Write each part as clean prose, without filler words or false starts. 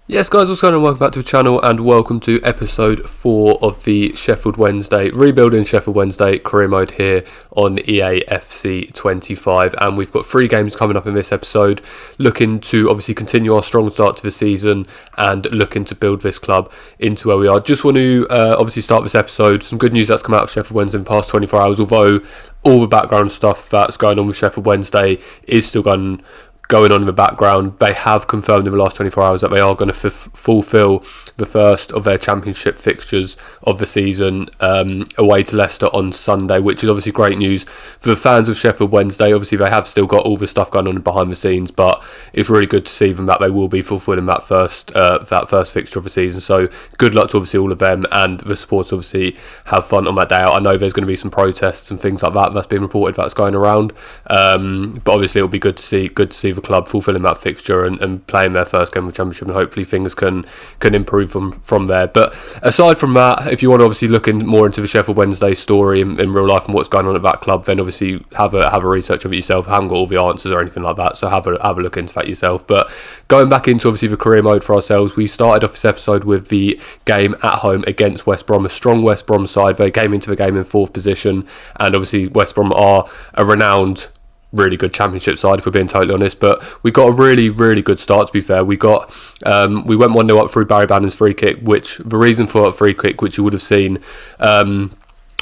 Yes guys, what's going on? Welcome back to the channel and welcome to episode 4 of the Sheffield Wednesday, rebuilding Sheffield Wednesday career mode here on EAFC25, and we've got 3 games coming up in this episode, looking to obviously continue our strong start to the season and looking to build this club into where we are. Just want to obviously start this episode, some good news that's come out of Sheffield Wednesday in the past 24 hours, although all the background stuff that's going on with Sheffield Wednesday is still going on in the background. They have confirmed in the last 24 hours that they are going to fulfil the first of their championship fixtures of the season away to Leicester on Sunday, which is obviously great news for the fans of Sheffield Wednesday. Obviously they have still got all the stuff going on behind the scenes, but it's really good to see them that they will be fulfilling that first fixture of the season. So good luck to obviously all of them, and the supporters obviously have fun on that day out. I know there's going to be some protests and things like that that's been reported that's going around, but obviously it'll be good to see the club fulfilling that fixture and playing their first game of the championship, and hopefully things can improve from there. But aside from that, if you want to obviously look more into the Sheffield Wednesday story in real life and what's going on at that club, then obviously have a research of it yourself. I haven't got all the answers or anything like that, so have a look into that yourself. But going back into obviously the career mode for ourselves, we started off this episode with the game at home against West Brom, a strong West Brom side. They came into the game in 4th position, and obviously West Brom are a renowned, really good championship side, if we're being totally honest. But we got a really good start, to be fair. We went 1-0 up through Barry Bannon's free kick, which the reason for that free kick, which you would have seen, one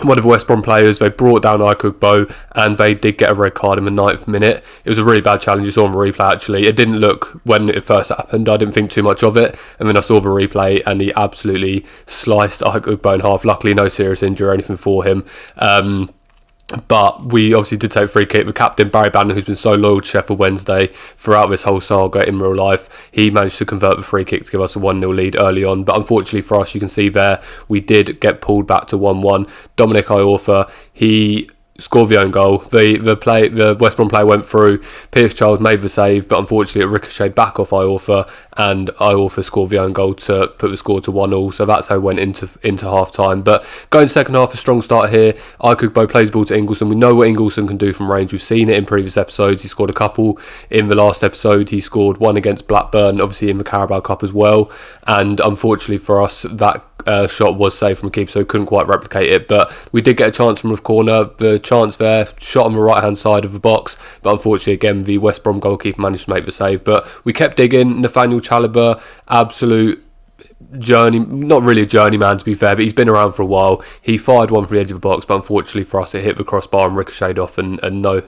of the West Brom players, they brought down Ikugbó and they did get a red card in the 9th minute. It was a really bad challenge. You saw on the replay, actually. It didn't look, when it first happened, I didn't think too much of it, and then I saw the replay and he absolutely sliced Ikugbó in half. Luckily no serious injury or anything for him. But we obviously did take a free kick. The captain, Barry Bannon, who's been so loyal to Sheffield Wednesday throughout this whole saga in real life, he managed to convert the free kick to give us a 1-0 lead early on. But unfortunately for us, you can see there, we did get pulled back to 1-1. Dominic Iorfa, he scored the own goal. The West Brom player went through. Pierce Charles made the save, but unfortunately it ricocheted back off Iorfa, and Iorfa scored the own goal to put the score to 1-1. So that's how we went into half time. But going second half, a strong start here. Ikugbó plays the ball to Ingleson. We know what Ingleson can do from range. We've seen it in previous episodes. He scored a couple in the last episode. He scored one against Blackburn, obviously in the Carabao Cup as well. And unfortunately for us, that shot was saved from a keeper, so couldn't quite replicate it. But we did get a chance from the corner. The chance there, shot on the right hand side of the box, but unfortunately again the West Brom goalkeeper managed to make the save. But we kept digging. Nathaniel Chalobah, absolute journey, not really a journeyman to be fair, but he's been around for a while. He fired one from the edge of the box, but unfortunately for us it hit the crossbar and ricocheted off, and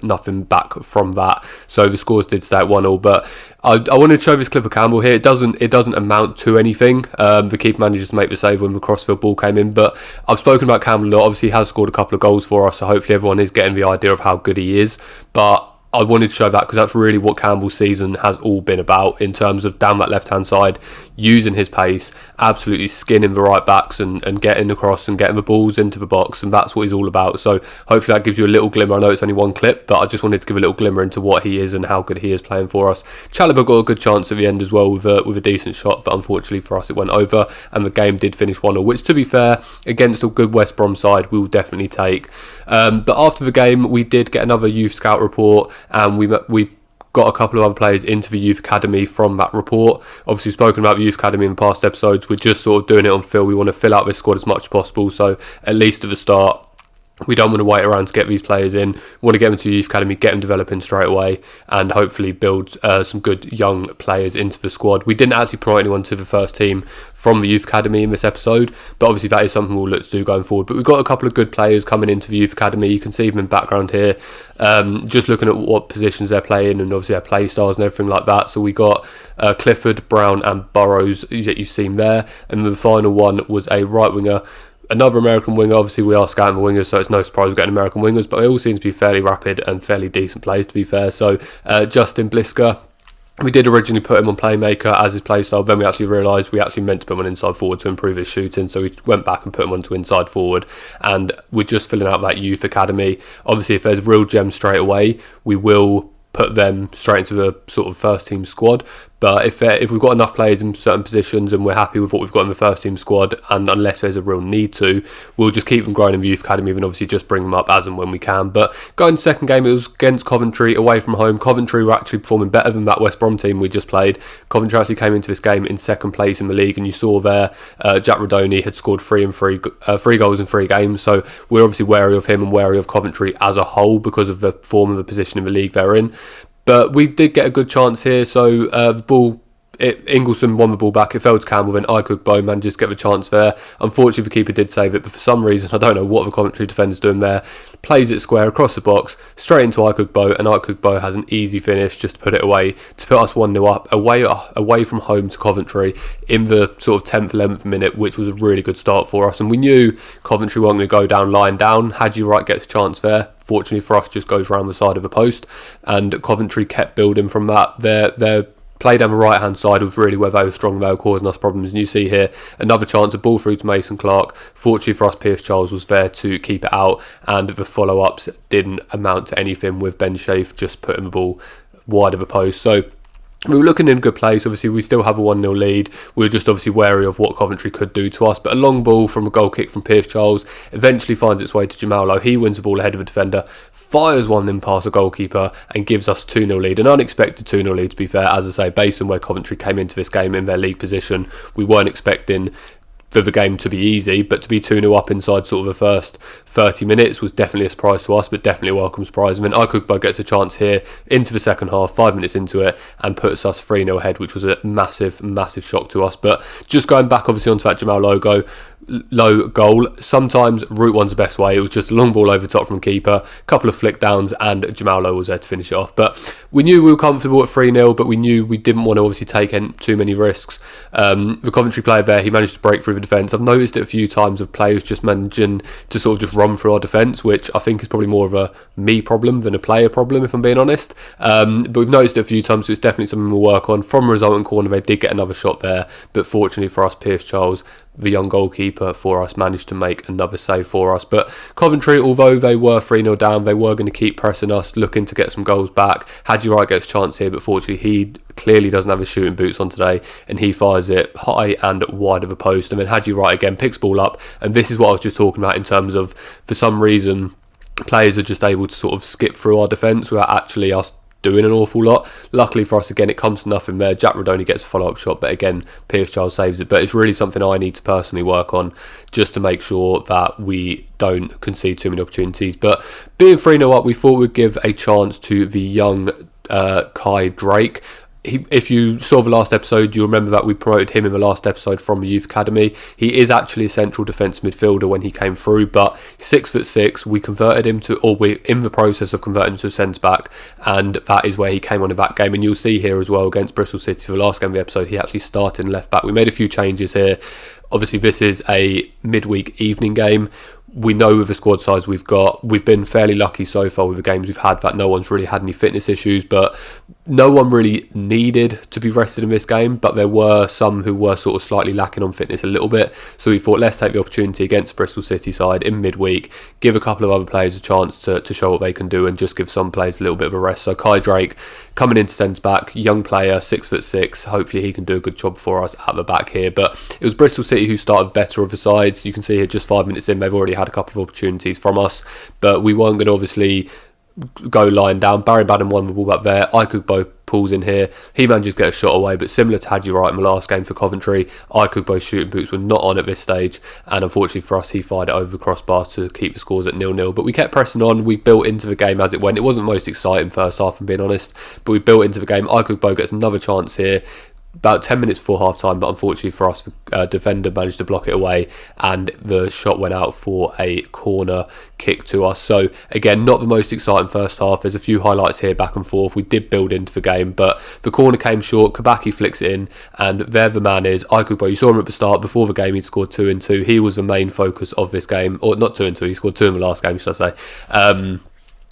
nothing back from that. So the scores did stay at 1-1. But I wanted to show this clip of Campbell here. It doesn't amount to anything. The keeper managed to make the save when the crossfield ball came in. But I've spoken about Campbell a lot. Obviously he has scored a couple of goals for us, so hopefully everyone is getting the idea of how good he is. But I wanted to show that because that's really what Campbell's season has all been about, in terms of down that left-hand side, using his pace, absolutely skinning the right backs and getting across and getting the balls into the box, and that's what he's all about. So hopefully that gives you a little glimmer. I know it's only one clip, but I just wanted to give a little glimmer into what he is and how good he is playing for us. Chalobah got a good chance at the end as well with a decent shot, but unfortunately for us it went over, and the game did finish 1-0, which, to be fair, against a good West Brom side, we will definitely take. But after the game, we did get another youth scout report, and we got a couple of other players into the youth academy from that report. Obviously, we've spoken about the youth academy in past episodes. We're just sort of doing it on fill. We want to fill out this squad as much as possible, so at least at the start, we don't want to wait around to get these players in. We want to get them to the youth academy, get them developing straight away, and hopefully build some good young players into the squad. We didn't actually promote anyone to the first team from the youth academy in this episode, but obviously that is something we'll look to do going forward. But we've got a couple of good players coming into the youth academy. You can see them in background here, just looking at what positions they're playing and obviously their play styles and everything like that. So we got Clifford, Brown and Burrows that you've seen there, and the final one was a right winger, another American winger. Obviously we are scouting the wingers, so it's no surprise we're getting American wingers, but they all seem to be fairly rapid and fairly decent players, to be fair. So Justin Blisker, we did originally put him on playmaker as his play style, then we actually realised we actually meant to put him on inside forward to improve his shooting, so we went back and put him onto inside forward, and we're just filling out that youth academy. Obviously if there's real gems straight away, we will put them straight into the sort of first team squad, But if we've got enough players in certain positions and we're happy with what we've got in the first team squad, and unless there's a real need to, we'll just keep them growing in the youth academy and obviously just bring them up as and when we can. But going to second game, it was against Coventry away from home. Coventry were actually performing better than that West Brom team we just played. Coventry actually came into this game in second place in the league, and you saw there Jack Rodoni had scored three goals in 3 games. So we're obviously wary of him and wary of Coventry as a whole because of the form of the position in the league they're in. But we did get a good chance here, so the ball, Ingleson won the ball back, it fell to Campbell, then Bow manages to get the chance there. Unfortunately the keeper did save it, but for some reason, I don't know what the Coventry defender's doing there, plays it square across the box, straight into Bow, and Bow has an easy finish just to put it away, to put us 1-0 up, away from home to Coventry in the sort of 10th, 11th minute, which was a really good start for us. And we knew Coventry weren't going to go down lying down. Haji Wright gets a chance there. Fortunately for us, just goes round the side of the post, and Coventry kept building from that. Their play down the right hand side was really where they were strong, they were causing us problems. And you see here another chance, a ball through to Mason Clark. Fortunately for us, Pierce Charles was there to keep it out, and the follow ups didn't amount to anything, with Ben Shafe just putting the ball wide of the post. So we were looking in a good place. Obviously, we still have a 1-0 lead. We were just obviously wary of what Coventry could do to us. But a long ball from a goal kick from Pierce Charles eventually finds its way to Jamal Lowe. He wins the ball ahead of a defender, fires one in past a goalkeeper, and gives us 2-0 lead. An unexpected 2-0 lead, to be fair. As I say, based on where Coventry came into this game in their league position, we weren't expecting for the game to be easy, but to be 2-0 up inside sort of the first 30 minutes was definitely a surprise to us, but definitely a welcome surprise. And then Ikugbo gets a chance here into the second half, 5 minutes into it, and puts us 3-0 ahead, which was a massive shock to us. But just going back obviously onto that Jamal Lowe goal, sometimes route one's the best way. It was just a long ball over the top from keeper, a couple of flick downs, and Jamal Lowe was there to finish it off. But we knew we were comfortable at 3-0, but we knew we didn't want to obviously take too many risks. The Coventry player there, he managed to break through the defence. I've noticed it a few times of players just managing to sort of just run through our defence, which I think is probably more of a me problem than a player problem, if I'm being honest. But we've noticed it a few times, so it's definitely something we'll work on. From a resultant corner, they did get another shot there, but fortunately for us, Pierce Charles, the young goalkeeper for us, managed to make another save for us. But Coventry, although they were 3-0 down, they were going to keep pressing us, looking to get some goals back. Haji Wright gets a chance here, but fortunately he clearly doesn't have his shooting boots on today, and he fires it high and wide of a post. And then Haji Wright again picks ball up, and this is what I was just talking about in terms of, for some reason, players are just able to sort of skip through our defence without actually us doing an awful lot. Luckily for us, again, it comes to nothing there. Jack Rodoni gets a follow-up shot, but again, Pierce Charles saves it. But it's really something I need to personally work on, just to make sure that we don't concede too many opportunities. But being 3-0 up, we thought we'd give a chance to the young Kai Drake. If you saw the last episode, you'll remember that we promoted him in the last episode from the Youth Academy. He is actually a central defence midfielder when he came through, but 6'6", we converted him to, or we're in the process of converting him to a centre-back, and that is where he came on in that game. And you'll see here as well, against Bristol City, for the last game of the episode, he actually started in left-back. We made a few changes here. Obviously, this is a midweek evening game. We know with the squad size we've got, we've been fairly lucky so far with the games we've had that no one's really had any fitness issues, but no one really needed to be rested in this game, but there were some who were sort of slightly lacking on fitness a little bit. So we thought, let's take the opportunity against Bristol City side in midweek, give a couple of other players a chance to show what they can do, and just give some players a little bit of a rest. So Kai Drake coming into centre-back, young player, 6'6", hopefully he can do a good job for us at the back here. But it was Bristol City who started better of the sides. You can see here just 5 minutes in, they've already had a couple of opportunities from us, but we weren't going to obviously go lying down. Barry Bannon won the ball back there. Ikugbo pulls in here. He manages to get a shot away, but similar to Haji Wright in the last game for Coventry, Ikugbo's shooting boots were not on at this stage, and unfortunately for us, he fired it over the crossbar to keep the scores at 0-0. But we kept pressing on. We built into the game as it went. It wasn't the most exciting first half, I'm being honest, but we built into the game. Ikugbo gets another chance here about 10 minutes before half time, but unfortunately for us, the defender managed to block it away, and the shot went out for a corner kick to us. So again, not the most exciting first half. There's a few highlights here back and forth. We did build into the game, but the corner came short. Kabaki flicks it in, and there the man is, Ikugbo. You saw him at the start. Before the game, he'd scored 2 and 2. He was the main focus of this game, or not 2 and 2. He scored 2 in the last game, should I say.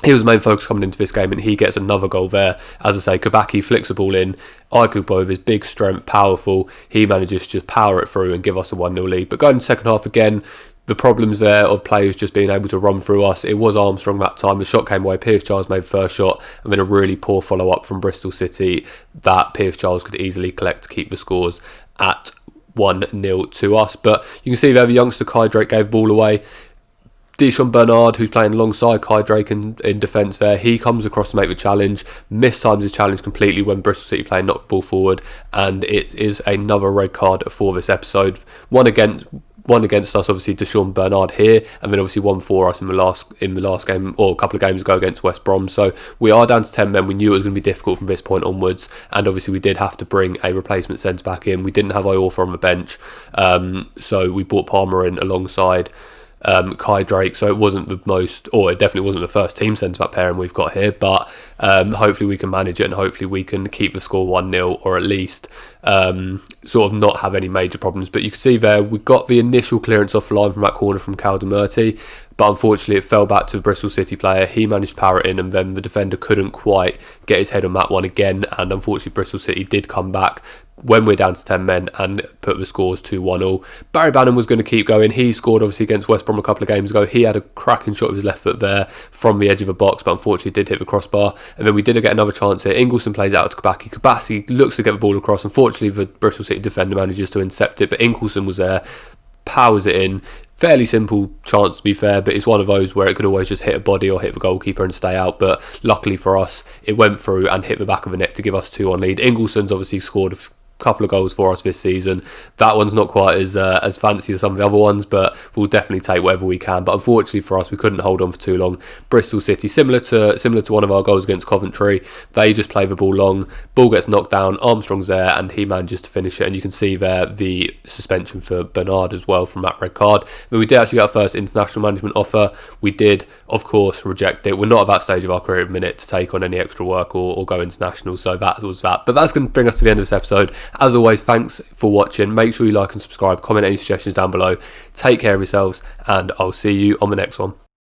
He was the main focus coming into this game, and he gets another goal there. As I say, Kabaki flicks the ball in. Ikugbo, with his big strength, powerful, he manages to just power it through and give us a 1-0 lead. But going into the second half again, the problems there of players just being able to run through us. It was Armstrong that time. The shot came away. Pierce Charles made the first shot, and then a really poor follow-up from Bristol City that Pierce Charles could easily collect to keep the scores at 1-0 to us. But you can see there the youngster Kai Drake gave the ball away. Dishon Bernard, who's playing alongside Kai Drake in defence there, he comes across to make the challenge, mistimes his challenge completely when Bristol City play knocked the ball forward, and it is another red card for this episode. One against us, obviously, Dishon Bernard here, and then obviously one for us in the last game, or a couple of games ago against West Brom. So we are down to 10 men. We knew it was going to be difficult from this point onwards, and obviously we did have to bring a replacement centre back in. We didn't have Iorfa on the bench, so we brought Palmer in alongside Kai Drake, so it wasn't the most, or it definitely wasn't the first team centre-back pairing we've got here, but hopefully we can manage it, and hopefully we can keep the score 1-0, or at least sort of not have any major problems. But you can see there, we got the initial clearance off the line from that corner from Caldemerti, but unfortunately it fell back to the Bristol City player. He managed to power it in, and then the defender couldn't quite get his head on that one again, and unfortunately Bristol City did come back when we're down to 10 men and put the scores to 1-1. Barry Bannon was going to keep going. He scored obviously against West Brom a couple of games ago. He had a cracking shot with his left foot there from the edge of the box, but unfortunately did hit the crossbar. And then we did get another chance here. Ingleson plays out to Kabasi. Kabasi looks to get the ball across. Unfortunately, the Bristol City defender manages to intercept it, but Ingleson was there, powers it in. Fairly simple chance, to be fair, but it's one of those where it could always just hit a body or hit the goalkeeper and stay out. But luckily for us, it went through and hit the back of the net to give us 2-1 lead. Ingleson's obviously scored a couple of goals for us this season. That one's not quite as fancy as some of the other ones, but we'll definitely take whatever we can. But unfortunately for us, we couldn't hold on for too long. Bristol City, similar to one of our goals against Coventry, they just play the ball long, ball gets knocked down, Armstrong's there, and he manages to finish it. And you can see there the suspension for Bernard as well from that red card. But we did actually get our first international management offer. We did, of course, reject it. We're not at that stage of our career at the minute to take on any extra work or go international, so that was that. But that's going to bring us to the end of this episode. As always, thanks for watching. Make sure you like and subscribe, comment any suggestions down below. Take care of yourselves, and I'll see you on the next one.